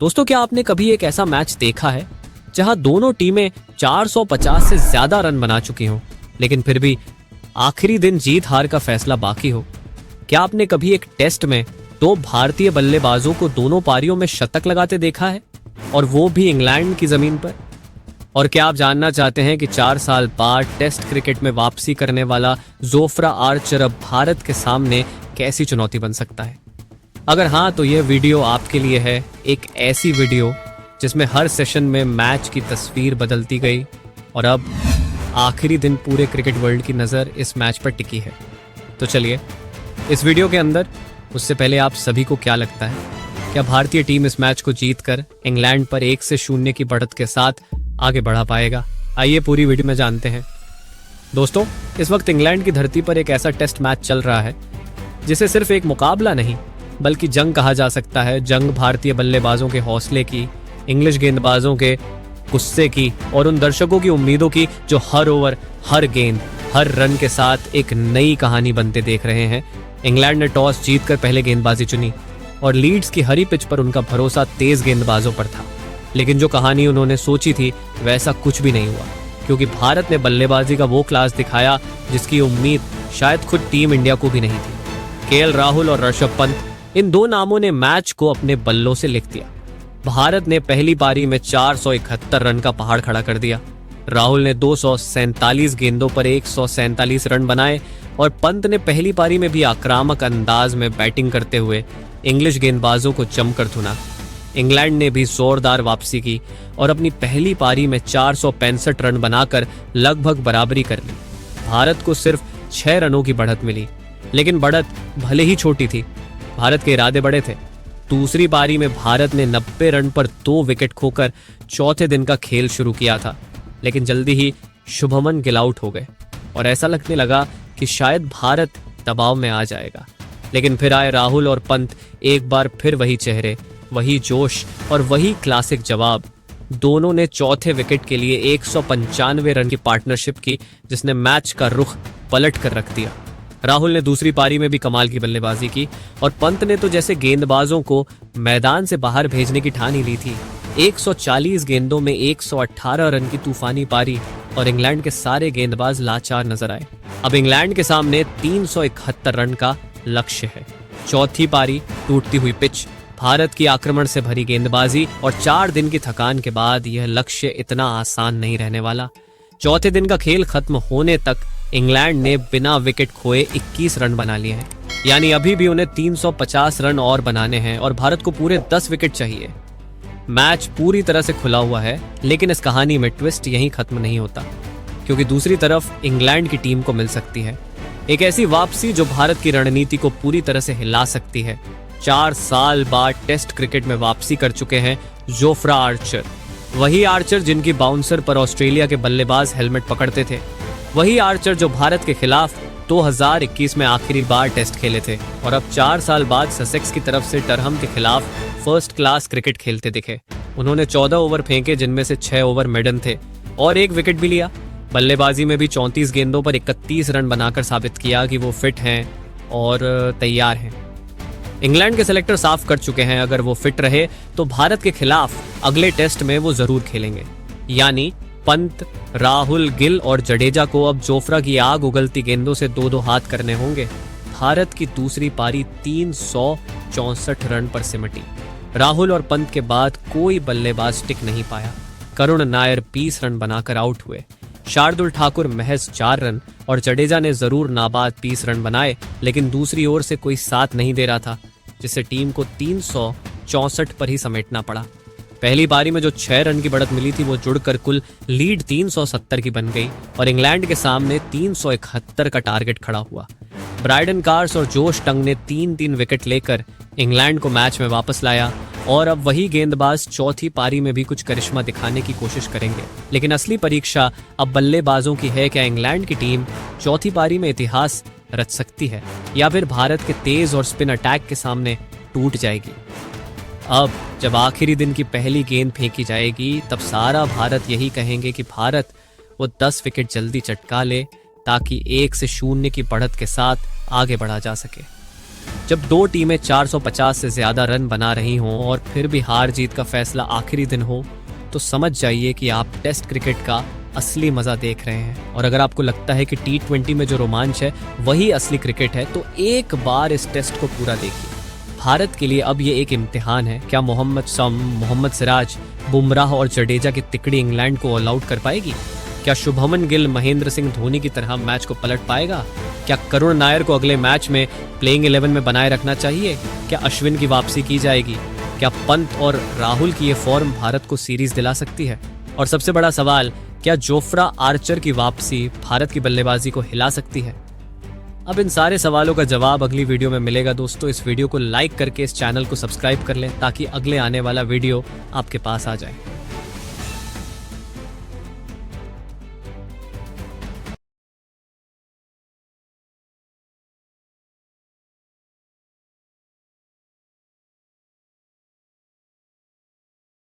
दोस्तों, क्या आपने कभी एक ऐसा मैच देखा है जहां दोनों टीमें 450 से ज्यादा रन बना चुकी हों, लेकिन फिर भी आखिरी दिन जीत हार का फैसला बाकी हो? क्या आपने कभी एक टेस्ट में दो भारतीय बल्लेबाजों को दोनों पारियों में शतक लगाते देखा है, और वो भी इंग्लैंड की जमीन पर? और क्या आप जानना चाहते हैं कि 4 साल बाद टेस्ट क्रिकेट में वापसी करने वाला जोफ्रा आर्चर अब भारत के सामने कैसी चुनौती बन सकता है? अगर हाँ, तो यह वीडियो आपके लिए है। एक ऐसी वीडियो जिसमें हर सेशन में मैच की तस्वीर बदलती गई और अब आखिरी दिन पूरे क्रिकेट वर्ल्ड की नज़र इस मैच पर टिकी है। तो चलिए, इस वीडियो के अंदर उससे पहले आप सभी को क्या लगता है, क्या भारतीय टीम इस मैच को जीतकर इंग्लैंड पर 1-0 की बढ़त के साथ आगे बढ़ा पाएगा? आइए पूरी वीडियो में जानते हैं। दोस्तों, इस वक्त इंग्लैंड की धरती पर एक ऐसा टेस्ट मैच चल रहा है जिसे सिर्फ एक मुकाबला नहीं बल्कि जंग कहा जा सकता है। जंग भारतीय बल्लेबाजों के हौसले की, इंग्लिश गेंदबाजों के गुस्से की और उन दर्शकों की उम्मीदों की जो हर ओवर, हर गेंद, हर रन के साथ एक नई कहानी बनते देख रहे हैं। इंग्लैंड ने टॉस जीतकर पहले गेंदबाजी चुनी और लीड्स की हरी पिच पर उनका भरोसा तेज गेंदबाजों पर था। लेकिन जो कहानी उन्होंने सोची थी वैसा कुछ भी नहीं हुआ, क्योंकि भारत ने बल्लेबाजी का वो क्लास दिखाया जिसकी उम्मीद शायद खुद टीम इंडिया को भी नहीं थी। केएल राहुल और ऋषभ पंत, इन दो नामों ने मैच को अपने बल्लों से लिख दिया। भारत ने पहली पारी में 471 रन का पहाड़ खड़ा कर दिया। राहुल ने 247 गेंदों पर 147 रन बनाए और पंत ने पहली पारी में भी आक्रामक अंदाज में बैटिंग करते हुए इंग्लिश गेंदबाजों को जमकर धुना। इंग्लैंड ने भी जोरदार वापसी की और अपनी पहली पारी में 465 रन बनाकर लगभग बराबरी कर ली। भारत को सिर्फ 6 रनों की बढ़त मिली, लेकिन बढ़त भले ही छोटी थी, भारत के इरादे बड़े थे। दूसरी पारी में भारत ने 90 रन पर 2 विकेट खोकर चौथे दिन का खेल शुरू किया था, लेकिन जल्दी ही शुभमन गिल आउट हो गए और ऐसा लगने लगा कि शायद भारत दबाव में आ जाएगा। लेकिन फिर आए राहुल और पंत, एक बार फिर वही चेहरे, वही जोश और वही क्लासिक जवाब। दोनों ने चौथे विकेट के लिए 195 रन की पार्टनरशिप की, जिसने मैच का रुख पलट कर रख दिया। राहुल ने दूसरी पारी में भी कमाल की बल्लेबाजी की और पंत ने तो जैसे गेंदबाजों को मैदान से बाहर भेजने की ठान ही ली थी। 140 गेंदों में 118 रन की तूफानी पारी और इंग्लैंड के सारे गेंदबाज लाचार नजर आए। अब इंग्लैंड के सामने 371 रन का लक्ष्य है। चौथी पारी, टूटती हुई पिच, भारत की आक्रमण से भरी गेंदबाजी और 4 दिन की थकान के बाद यह लक्ष्य इतना आसान नहीं रहने वाला। चौथे दिन का खेल खत्म होने तक इंग्लैंड ने बिना विकेट खोए 21 रन बना लिए हैं, यानी अभी भी उन्हें 350 रन और बनाने हैं और भारत को पूरे 10 विकेट चाहिए। मैच पूरी तरह से खुला हुआ है, लेकिन इस कहानी में ट्विस्ट यहीं खत्म नहीं होता, क्योंकि दूसरी तरफ इंग्लैंड की टीम को मिल सकती है एक ऐसी वापसी जो भारत की रणनीति को पूरी तरह से हिला सकती है। 4 साल बाद टेस्ट क्रिकेट में वापसी कर चुके हैं जोफ्रा आर्चर, वही आर्चर जिनकी बाउंसर पर ऑस्ट्रेलिया के बल्लेबाज हेलमेट पकड़ते थे, वही आर्चर जो भारत के खिलाफ 2021 में आखिरी बार टेस्ट खेले थे और अब 4 साल बाद ससेक्स की तरफ से टरहम के खिलाफ फर्स्ट क्लास क्रिकेट खेलते दिखे। उन्होंने 14 ओवर फेंके, जिनमें से 6 ओवर मेडन थे, और 1 विकेट भी लिया। बल्लेबाजी में भी 34 गेंदों पर 31 रन बनाकर साबित किया कि वो फिट हैं और तैयार हैं। इंग्लैंड के सेलेक्टर साफ कर चुके हैं, अगर वो फिट रहे तो भारत के खिलाफ अगले टेस्ट में वो जरूर खेलेंगे। यानी पंत, राहुल, गिल और जडेजा को अब जोफ्रा की आग उगलती गेंदों से 2-2 हाथ करने होंगे। भारत की दूसरी पारी 364 रन पर सिमटी। राहुल और पंत के बाद कोई बल्लेबाज टिक नहीं पाया। करुण नायर 20 रन बनाकर आउट हुए। शार्दुल ठाकुर महज 4 रन और जडेजा ने जरूर नाबाद 20 रन बनाए, लेकिन दूसरी ओर से कोई साथ नहीं दे रहा था, जिससे टीम को 364 पर ही समेटना पड़ा। पहली पारी में जो 6 रन की बढ़त मिली थी वो जुड़कर कुल लीड 370 की बन गई और इंग्लैंड के सामने 371 का टारगेट खड़ा हुआ। ब्राइडन कार्स और जोश टंग ने 3-3 विकेट लेकर इंग्लैंड को मैच में वापस लाया और अब वही गेंदबाज चौथी पारी में भी कुछ करिश्मा दिखाने की कोशिश करेंगे। लेकिन असली परीक्षा अब बल्लेबाजों की है। क्या इंग्लैंड की टीम चौथी पारी में इतिहास रच सकती है या फिर भारत के तेज और स्पिन अटैक के सामने टूट जाएगी? अब जब आखिरी दिन की पहली गेंद फेंकी जाएगी तब सारा भारत यही कहेंगे कि भारत वो 10 विकेट जल्दी चटका ले ताकि 1-0 की बढ़त के साथ आगे बढ़ा जा सके। जब दो टीमें 450 से ज्यादा रन बना रही हों और फिर भी हार जीत का फैसला आखिरी दिन हो, तो समझ जाइए कि आप टेस्ट क्रिकेट का असली मजा देख रहे हैं। और अगर आपको लगता है कि T20 में जो रोमांच है वही असली क्रिकेट है, तो एक बार इस टेस्ट को पूरा देखिए। भारत के लिए अब ये एक इम्तिहान है, क्या मोहम्मद शमी, मोहम्मद सिराज, बुमराह और जडेजा की तिकड़ी इंग्लैंड को ऑल आउट कर पाएगी? क्या शुभमन गिल महेंद्र सिंह धोनी की तरह मैच को पलट पाएगा? क्या करुण नायर को अगले मैच में प्लेइंग 11 में बनाए रखना चाहिए? क्या अश्विन की वापसी की जाएगी? क्या पंत और राहुल की ये फॉर्म भारत को सीरीज दिला सकती है? और सबसे बड़ा सवाल, क्या जोफ्रा आर्चर की वापसी भारत की बल्लेबाजी को हिला सकती है? अब इन सारे सवालों का जवाब अगली वीडियो में मिलेगा दोस्तों। इस वीडियो को लाइक करके इस चैनल को सब्सक्राइब कर लें ताकि अगले आने वाला वीडियो आपके पास आ जाए।